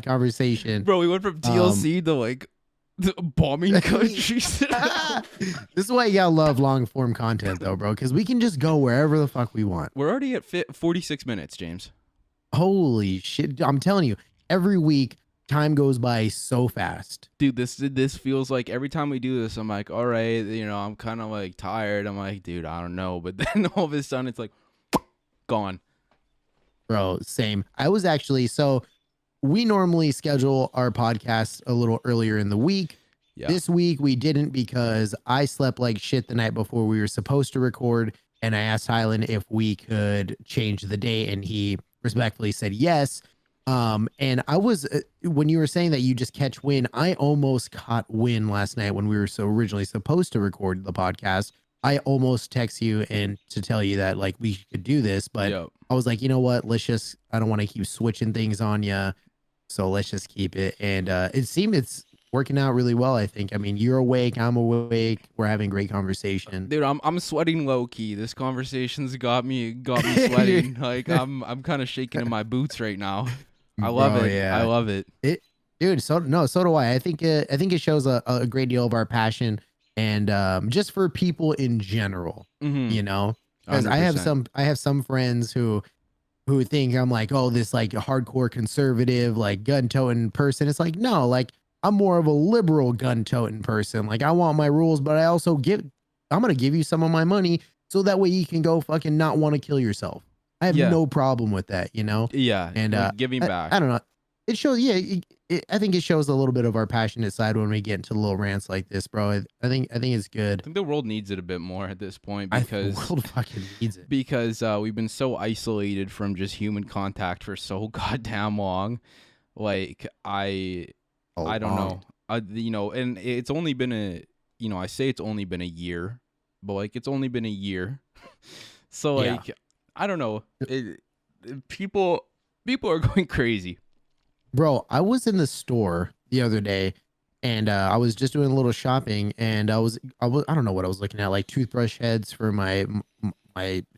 conversation. Bro, we went from TLC to like bombing countries. This is why you gotta love long form content though, bro, because we can just go wherever the fuck we want. We're already at 46 minutes, James. Holy shit. I'm telling you, every week time goes by so fast. Dude, this feels like every time we do this, I'm like, all right, I'm kind of like tired. I'm like, dude, I don't know. But then all of a sudden it's like gone. Bro, same. I was actually, so we normally schedule our podcast a little earlier in the week. Yeah. This week we didn't because I slept like shit the night before we were supposed to record. And I asked Hyland if we could change the date, and he respectfully said yes. And I was, when you were saying that you just catch wind, I almost caught wind last night when we were originally supposed to record the podcast. I almost text you and to tell you that like we could do this, but I was like, you know what? I don't want to keep switching things on you. So let's just keep it. And it seemed it's working out really well, I think. I mean, you're awake, I'm awake. We're having great conversation. Dude, I'm sweating low key. This conversation's got me sweating. Like I'm kind of shaking in my boots right now. I love it. Yeah. I love it. Dude, so do I. I think it shows a great deal of our passion, and just for people in general, because I have some friends who think I'm like, oh, this like hardcore conservative, like gun-toting person. It's like, no, like I'm more of a liberal gun-toting person. Like I want my rules, but I'm going to give you some of my money so that way you can go fucking not want to kill yourself. I have no problem with that, Yeah. And giving back. I don't know. It shows, I think it shows a little bit of our passionate side when we get into little rants like this, bro. I think it's good. I think the world needs it a bit more at this point because the world fucking needs it. Because we've been so isolated from just human contact for so goddamn long. Like I don't know. And it's only been I say it's only been a year, but like it's only been a year. So like I don't know. People are going crazy. Bro, I was in the store the other day and I was just doing a little shopping, and I don't know what I was looking at, like toothbrush heads for my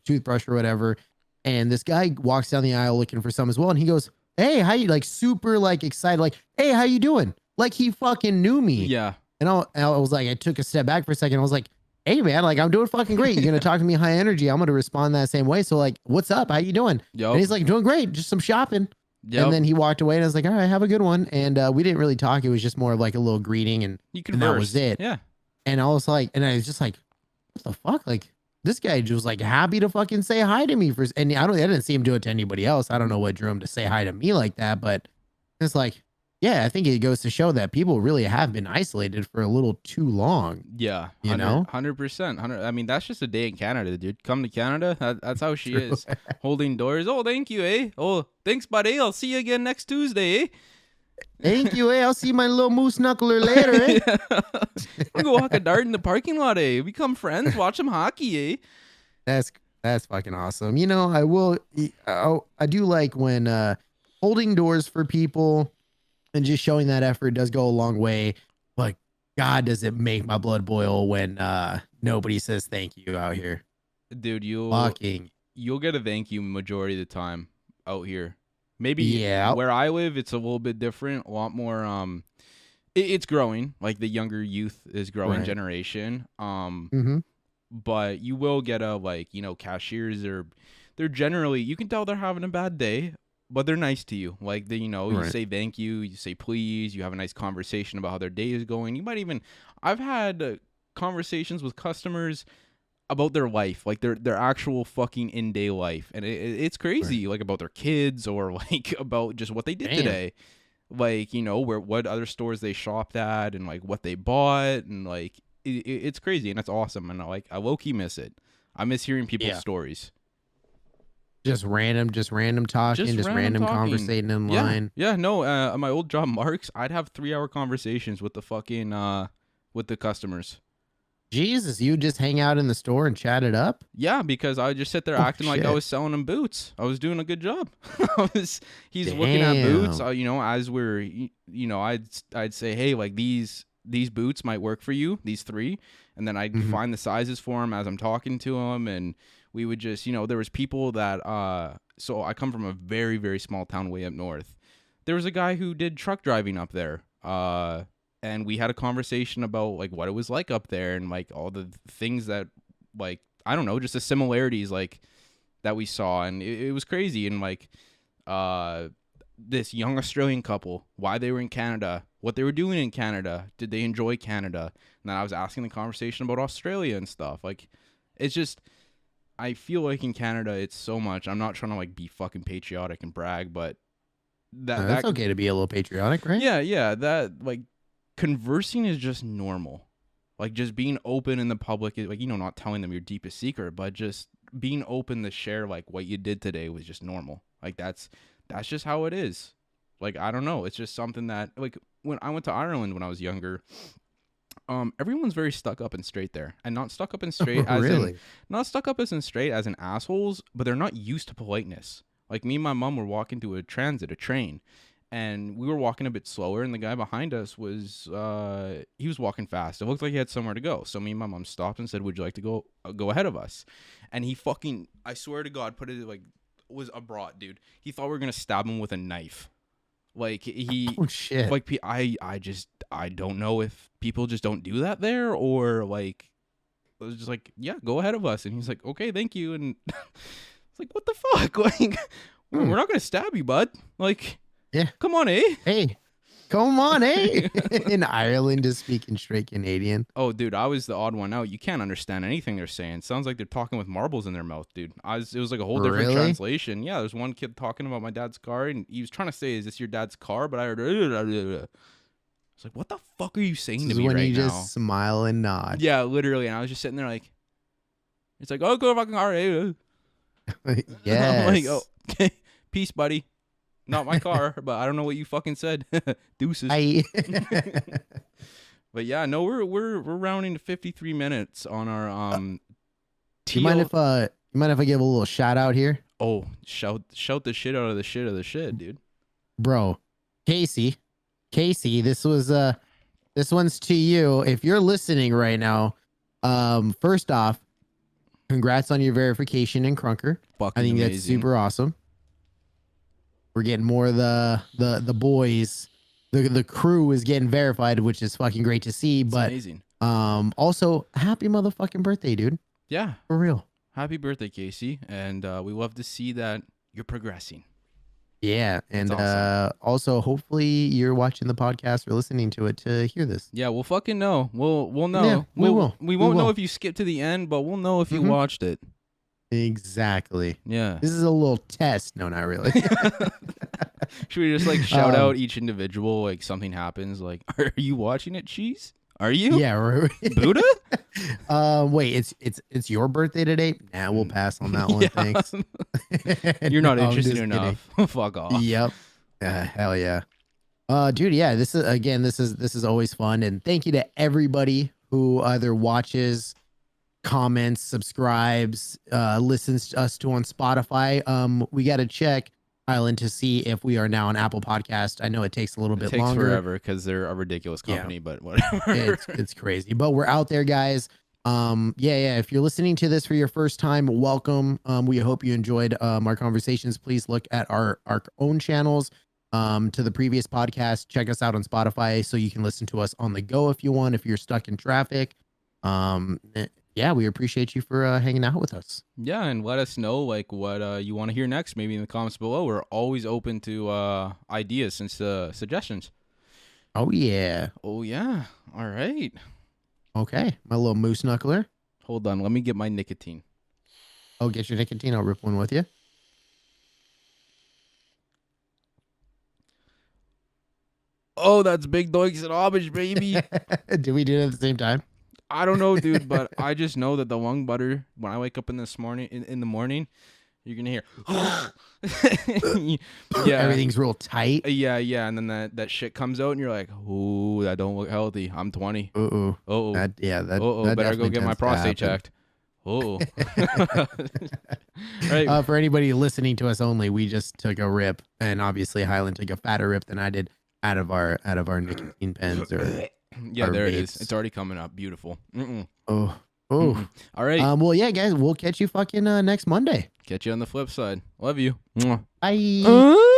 toothbrush or whatever. And this guy walks down the aisle looking for some as well. And he goes, hey, how you, like super like excited, like, hey, how you doing? Like he fucking knew me. Yeah. And I was like, I took a step back for a second. I was like, hey man, like I'm doing fucking great. You're going to talk to me high energy. I'm going to respond that same way. So like, what's up? How you doing? Yep. And he's like, doing great. Just some shopping. Yep. And then he walked away, and I was like, all right, have a good one. And we didn't really talk. It was just more of like a little greeting, and that was it. Yeah. And I was just like, what the fuck? Like this guy just was like happy to fucking say hi to me and I didn't see him do it to anybody else. I don't know what drew him to say hi to me like that, but it's like, yeah, I think it goes to show that people really have been isolated for a little too long. Yeah. 100%. I mean, that's just a day in Canada, dude. Come to Canada. That's how she is. Holding doors. Oh, thank you, eh? Oh, thanks, buddy. I'll see you again next Tuesday, eh? Thank you, eh? I'll see my little moose knuckler later, eh? We'll go walk a dart in the parking lot, eh? Become friends, watch some hockey, eh? That's fucking awesome. I do like when holding doors for people and just showing that effort does go a long way. But God, does it make my blood boil when nobody says thank you out here. Dude, you'll get a thank you majority of the time out here. Maybe where I live, it's a little bit different. A lot more. It's growing. Like the younger youth is growing generation. But you will get cashiers they're generally, you can tell they're having a bad day, but they're nice to you. Like you say thank you, you say please, you have a nice conversation about how their day is going. You might even, I've had conversations with customers about their life, like their actual fucking in-day life, and it's crazy, like about their kids or like about just what they did today, like what other stores they shopped at and like what they bought, and like it's crazy and it's awesome. And I low-key miss it. I miss hearing people's stories. Just random talking, just random conversating in line. Yeah, no, at my old job, Mark's, I'd have 3-hour conversations with the fucking, with the customers. Jesus, you just hang out in the store and chat it up? Yeah, because I would just sit there acting like I was selling him boots. I was doing a good job. He's looking at boots, you know, as we're, you know, I'd say, hey, like these boots might work for you, these 3. And then I'd find the sizes for him as I'm talking to him. And we would just, you know, there was people that, so I come from a very, very small town way up north. There was a guy who did truck driving up there. And we had a conversation about like what it was like up there and like all the things that like, I don't know, just the similarities like that we saw. And it was crazy. And like, this young Australian couple, why they were in Canada, what they were doing in Canada, did they enjoy Canada? And then I was asking the conversation about Australia and stuff. Like, it's just, I feel like in Canada, it's so much. I'm not trying to like be fucking patriotic and brag, but that's okay to be a little patriotic, right? Yeah. That like conversing is just normal. Like just being open in the public, like, you know, not telling them your deepest secret, but just being open to share like what you did today was just normal. Like that's just how it is. Like, I don't know. It's just something that like when I went to Ireland when I was younger, everyone's very stuck up and straight there, and not stuck up and straight as not stuck up as in straight as in assholes, but they're not used to politeness. Like me and my mom were walking to a train, and we were walking a bit slower, and the guy behind us was he was walking fast. It looked like he had somewhere to go. So me and my mom stopped and said, "Would you like to go ahead of us?" And he fucking, I swear to God, put it like was abroad, dude. He thought we were gonna stab him with a knife. Like he, oh shit. Like I don't know if people just don't do that there, or like it was just like, yeah, go ahead of us. And he's like, okay, thank you. And it's like, what the fuck? Like, we're not gonna stab you, bud. Like, yeah, come on, eh? Hey, come on, eh? In Ireland, is speaking straight Canadian. Oh, dude, I was the odd one out. You can't understand anything they're saying. Sounds like they're talking with marbles in their mouth, dude. It was like a whole different translation. Yeah, there's one kid talking about my dad's car, and he was trying to say, "Is this your dad's car?" But I heard, it's like, what the fuck are you saying to me right now? When you just smile and nod. Yeah, literally. And I was just sitting there like, it's like, oh, go fucking car. Yes. I'm like, oh, okay, peace, buddy. Not my car, but I don't know what you fucking said. Deuces. But yeah, no, we're rounding to 53 minutes on our You mind if I give a little shout out here? Oh, shout the shit out of the shit, dude. Bro, Casey, this one's to you. If you're listening right now, first off, congrats on your verification in Crunker. Fucking I think amazing. That's super awesome. We're getting more of the boys. The crew is getting verified, which is fucking great to see. It's amazing. Also, happy motherfucking birthday, dude. Yeah. For real. Happy birthday, Casey. And we love to see that you're progressing. Yeah. And awesome. Also, hopefully you're watching the podcast or listening to it to hear this. Yeah, we'll fucking know. We'll know. Yeah, we won't know if you skipped to the end, but we'll know if you watched it. Exactly. Yeah. This is a little test. No, not really. Should we just like shout out each individual? Like something happens. Like, are you watching it, Cheese? Are you? Yeah. Right. Buddha? Wait, it's your birthday today? Nah, we'll pass on that one. Thanks. You're not interested enough. Fuck off. Yep. Hell yeah. Dude, yeah, this is always fun. And thank you to everybody who either watches, comments, subscribes, listens to us on Spotify. We got to check Hyland to see if we are now on Apple Podcast. I know it takes a little bit longer. Forever because they're a ridiculous company, but whatever. It's crazy, but we're out there, guys. If you're listening to this for your first time, welcome. We hope you enjoyed our conversations. Please look at our own channels, to the previous podcast. Check us out on Spotify so you can listen to us on the go if you want, if you're stuck in traffic. Yeah, we appreciate you for hanging out with us. Yeah, and let us know like what you want to hear next, maybe in the comments below. We're always open to ideas and suggestions. Oh yeah. All right. Okay, my little moose knuckler. Hold on, let me get my nicotine. Oh, get your nicotine. I'll rip one with you. Oh, that's big dogs and Amish, baby. Did we do it at the same time? I don't know, dude, but I just know that the lung butter, when I wake up in the morning, you're gonna hear, yeah, everything's real tight. Yeah, and then that shit comes out, and you're like, ooh, that don't look healthy. I'm 20. That Better go get my prostate checked. Oh, right. For anybody listening to us only, we just took a rip, and obviously Hyland took a fatter rip than I did out of our nicotine pens. Or yeah, there it is. It's already coming up. Beautiful. Oh. All right. Well, yeah, guys, we'll catch you fucking next Monday. Catch you on the flip side. Love you. Bye.